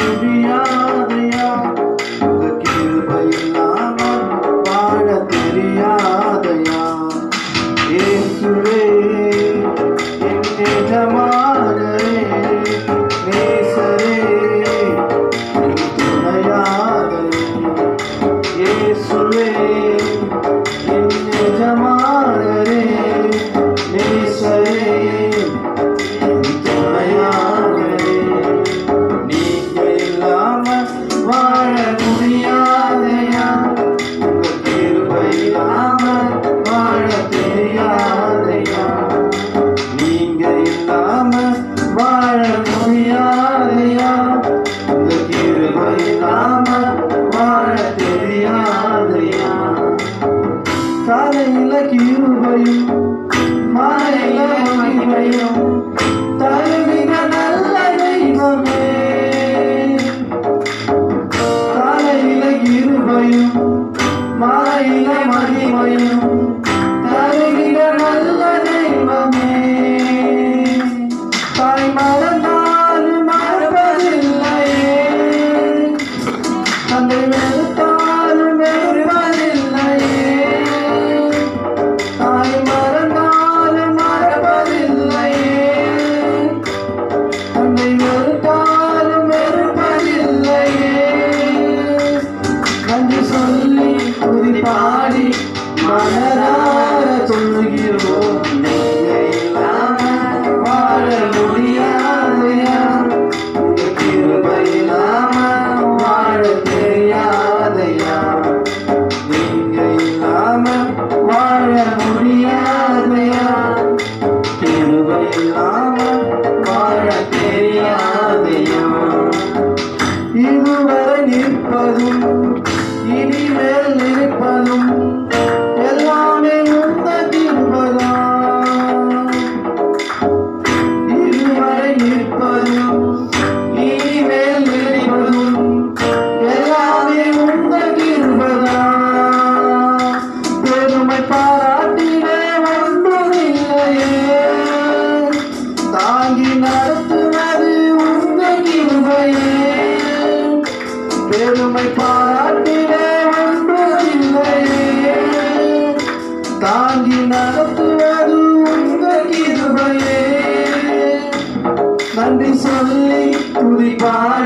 முடியாதையா, உங்க கிருபை இல்லாம வாழ தெரியாதையா. இயேசுவே என் எஜமானரே, நேசரே என் துணையாளரே. இயேசுவே என் எஜமானரே, நேசரே என் துணையாளரே. நீங்க இல்லாம வாழ முடியாதையா, உங்க கிருபை இல்லாம வாழ தெரியாதையா. நீங்க இல்லாம வாழ முடியாதையா, உங்க கிருபை இல்லாம வாழ தெரியாதையா. காலையில கிருபையும் மாலையில மகிமையும் தருகிற நல்ல தெய்வமே. காலையில கிருபையும் மாலையில மகிமையும் தருகிற நல்ல தெய்வமே. தாய் மறந்தாலும் மறப்பதில்லையே, தந்தை வெறுத்தாலும் வெறுப்பதில்லையே. தாய் மறந்தாலும் மறப்பதில்லையே, தந்தை வெறுத்தாலும் வெறுப்பதில்லையே. நன்றி சொல்லி துதி பாடி மனதார சொல்லுகிறோம். நீங்க இல்லாம வாழ முடியாதையா, உங்க கிருபை இல்லாம வாழ தெரியாதையா. நீங்க இல்லாம வாழ முடியாதையா, கிருபை இல்லாம வாழ தெரியாதையா. இதுவரை நிற்பதும் இனிமேல் நிற்பதும் எல்லாமே உந்த கிருபைதான். இதுவரை நிற்பதும் இனிமேல் நிற்பதும் எல்லாமே உந்த கிருபைதான். பெருமை பாராட்டினே ஒன்றுமில்லையே, தாங்கி நடத்துவது உந்த கிருபையே. பெருமை பாராட்டினே ஒன்றுமில்லையே, தாங்கி நடத்துவது உங்க கிருபையே. நன்றி சொல்லி துதி பாடி